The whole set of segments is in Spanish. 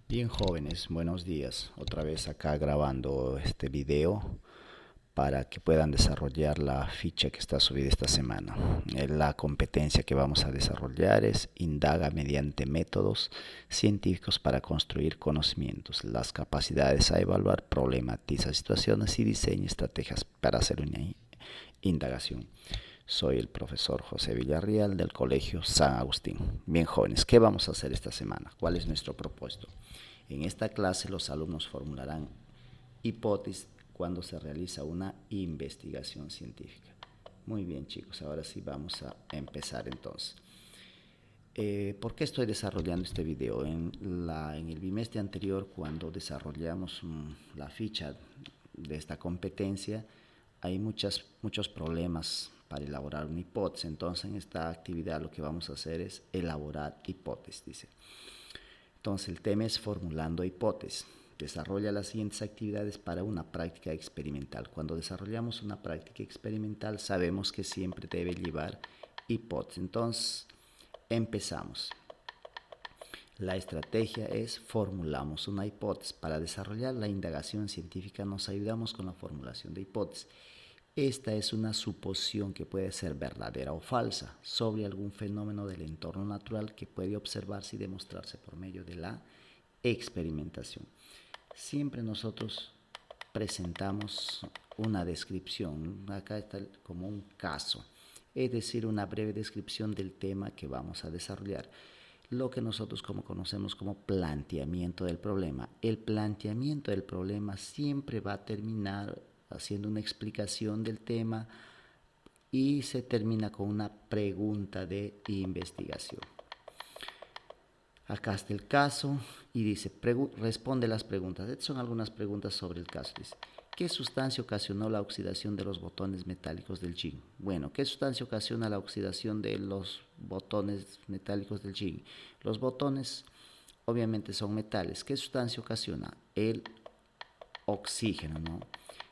Bien jóvenes, buenos días. Otra vez acá grabando este video para que puedan desarrollar la ficha que está subida esta semana. La competencia que vamos a desarrollar es indaga mediante métodos científicos para construir conocimientos, las capacidades a evaluar, problematiza situaciones y diseña estrategias para hacer una indagación. Soy el profesor José Villarreal del Colegio San Agustín. Bien jóvenes, ¿qué vamos a hacer esta semana? ¿Cuál es nuestro propósito? En esta clase los alumnos formularán hipótesis cuando se realiza una investigación científica. Muy bien chicos, ahora sí vamos a empezar entonces. ¿Por qué estoy desarrollando este video? En el bimestre anterior, cuando desarrollamos la ficha de esta competencia, hay muchos problemas para elaborar una hipótesis. Entonces, en esta actividad lo que vamos a hacer es elaborar hipótesis, dice. Entonces, el tema es formulando hipótesis. Desarrolla las siguientes actividades para una práctica experimental. Cuando desarrollamos una práctica experimental, sabemos que siempre debe llevar hipótesis. Entonces, empezamos. La estrategia es formulamos una hipótesis. Para desarrollar la indagación científica nos ayudamos con la formulación de hipótesis. Esta es una suposición que puede ser verdadera o falsa sobre algún fenómeno del entorno natural que puede observarse y demostrarse por medio de la experimentación. Siempre nosotros presentamos una descripción, acá está como un caso, es decir, una breve descripción del tema que vamos a desarrollar. Lo que nosotros conocemos como planteamiento del problema. El planteamiento del problema siempre va a terminar haciendo una explicación del tema y se termina con una pregunta de investigación. Acá está el caso y dice, responde las preguntas. Estas son algunas preguntas sobre el caso. Dice, ¿qué sustancia ocasionó la oxidación de los botones metálicos del zinc? Bueno, ¿qué sustancia ocasiona la oxidación de los botones metálicos del zinc? Los botones obviamente son metales. ¿Qué sustancia ocasiona? El oxígeno, ¿no?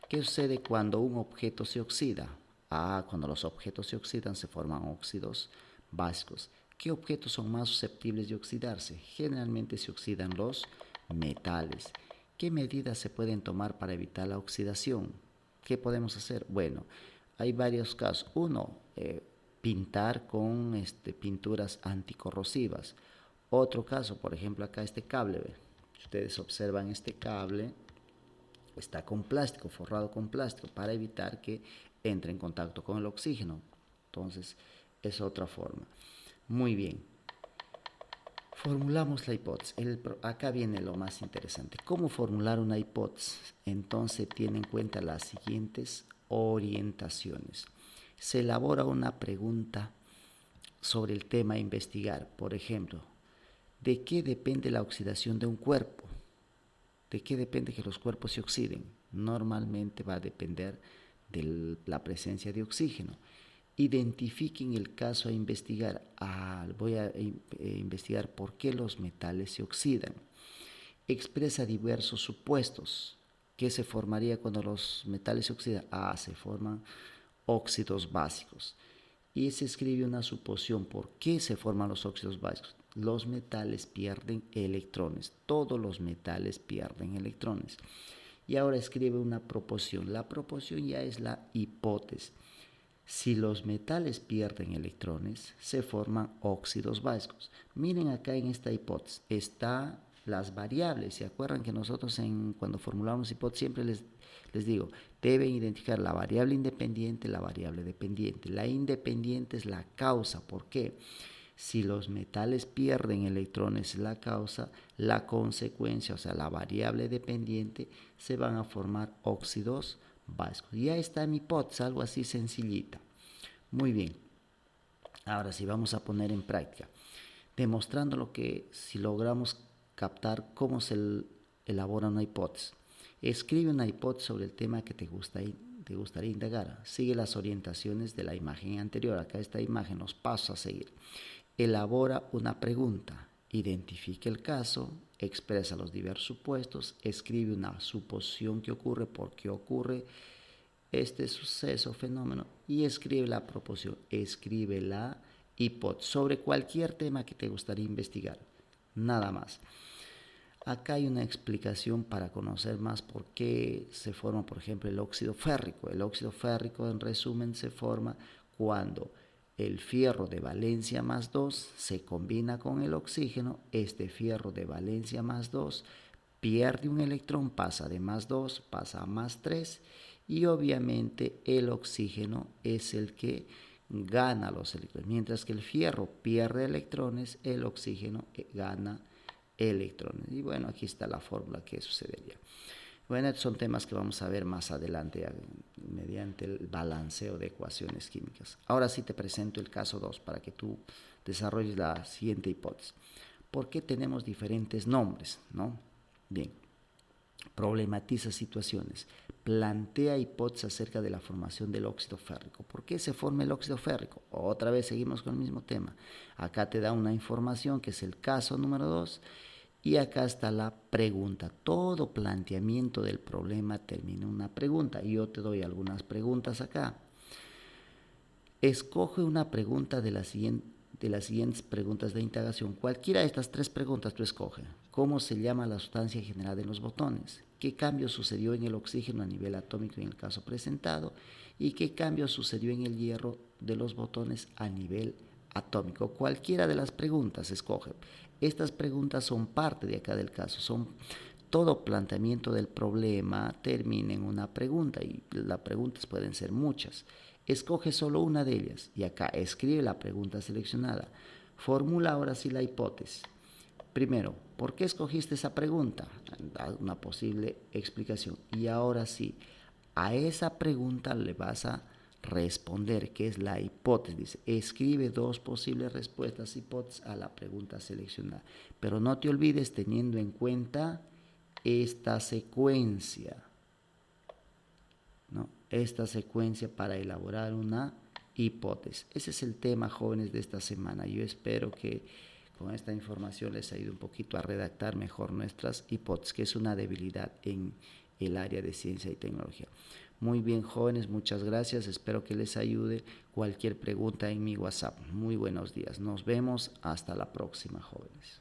¿Qué sucede cuando un objeto se oxida? Cuando los objetos se oxidan se forman óxidos básicos. ¿Qué objetos son más susceptibles de oxidarse? Generalmente se oxidan los metales. ¿Qué medidas se pueden tomar para evitar la oxidación? ¿Qué podemos hacer? Bueno, hay varios casos. Uno, pintar con pinturas anticorrosivas. Otro caso, por ejemplo, acá este cable. Si ustedes observan este cable, está con plástico, forrado con plástico, para evitar que entre en contacto con el oxígeno. Entonces, es otra forma. Muy bien. Formulamos la hipótesis. Acá viene lo más interesante. ¿Cómo formular una hipótesis? Entonces, tiene en cuenta las siguientes orientaciones. Se elabora una pregunta sobre el tema a investigar. Por ejemplo, ¿de qué depende la oxidación de un cuerpo? ¿De qué depende que los cuerpos se oxiden? Normalmente va a depender de la presencia de oxígeno. Identifiquen el caso a investigar. Voy a investigar por qué los metales se oxidan. Expresa diversos supuestos. ¿Qué se formaría cuando los metales se oxidan? Se forman óxidos básicos. Y se escribe una suposición. ¿Por qué se forman los óxidos básicos? Los metales pierden electrones. Todos los metales pierden electrones. Y ahora escribe una proposición. La proposición ya es la hipótesis. Si los metales pierden electrones, se forman óxidos básicos. Miren acá en esta hipótesis, están las variables. ¿Se acuerdan que nosotros cuando formulamos hipótesis siempre les digo, deben identificar la variable independiente y la variable dependiente? La independiente es la causa. ¿Por qué? Si los metales pierden electrones es la causa, la consecuencia, o sea, la variable dependiente, se van a formar óxidos básicos. Ya está mi hipótesis, algo así sencillita. Muy bien. Ahora sí, vamos a poner en práctica, demostrando lo que si logramos captar cómo se elabora una hipótesis. Escribe una hipótesis sobre el tema que te gustaría indagar. Sigue las orientaciones de la imagen anterior. Acá esta imagen, los pasos a seguir. Elabora una pregunta. Identifique el caso, expresa los diversos supuestos, escribe una suposición que ocurre, por qué ocurre este suceso, fenómeno, y escribe la proposición, escribe la hipótesis sobre cualquier tema que te gustaría investigar. Nada más. Acá hay una explicación para conocer más por qué se forma, por ejemplo, el óxido férrico. El óxido férrico, en resumen, se forma cuando el fierro de valencia más 2 se combina con el oxígeno. Este fierro de valencia más 2 pierde un electrón, pasa de más 2, pasa a más 3, y obviamente el oxígeno es el que gana los electrones. Mientras que el fierro pierde electrones, el oxígeno gana electrones. Y bueno, aquí está la fórmula que sucedería. Bueno, estos son temas que vamos a ver más adelante mediante el balanceo de ecuaciones químicas. Ahora sí te presento el caso 2 para que tú desarrolles la siguiente hipótesis. ¿Por qué tenemos diferentes nombres? ¿No? Bien, problematiza situaciones, plantea hipótesis acerca de la formación del óxido férrico. ¿Por qué se forma el óxido férrico? Otra vez seguimos con el mismo tema. Acá te da una información que es el caso número 2 y acá está la pregunta. Todo planteamiento del problema termina en una pregunta. Y yo te doy algunas preguntas acá. Escoge una pregunta de las siguientes preguntas de indagación. Cualquiera de estas 3 preguntas tú escoge. ¿Cómo se llama la sustancia generada en los botones? ¿Qué cambio sucedió en el oxígeno a nivel atómico en el caso presentado? ¿Y qué cambio sucedió en el hierro de los botones a nivel atómico? Cualquiera de las preguntas escoge. Estas preguntas son parte de acá del caso. Todo planteamiento del problema termina en una pregunta y las preguntas pueden ser muchas. Escoge solo una de ellas y acá escribe la pregunta seleccionada. Formula ahora sí la hipótesis. Primero, ¿por qué escogiste esa pregunta? Da una posible explicación. Y ahora sí, a esa pregunta le vas a responder, que es la hipótesis. Dice, escribe 2 posibles respuestas hipótesis a la pregunta seleccionada. Pero no te olvides teniendo en cuenta esta secuencia, ¿no? Esta secuencia para elaborar una hipótesis. Ese es el tema, jóvenes, de esta semana. Yo espero que con esta información les ayude un poquito a redactar mejor nuestras hipótesis, que es una debilidad en el área de ciencia y tecnología. Muy bien, jóvenes, muchas gracias. Espero que les ayude. Cualquier pregunta en mi WhatsApp. Muy buenos días. Nos vemos. Hasta la próxima, jóvenes.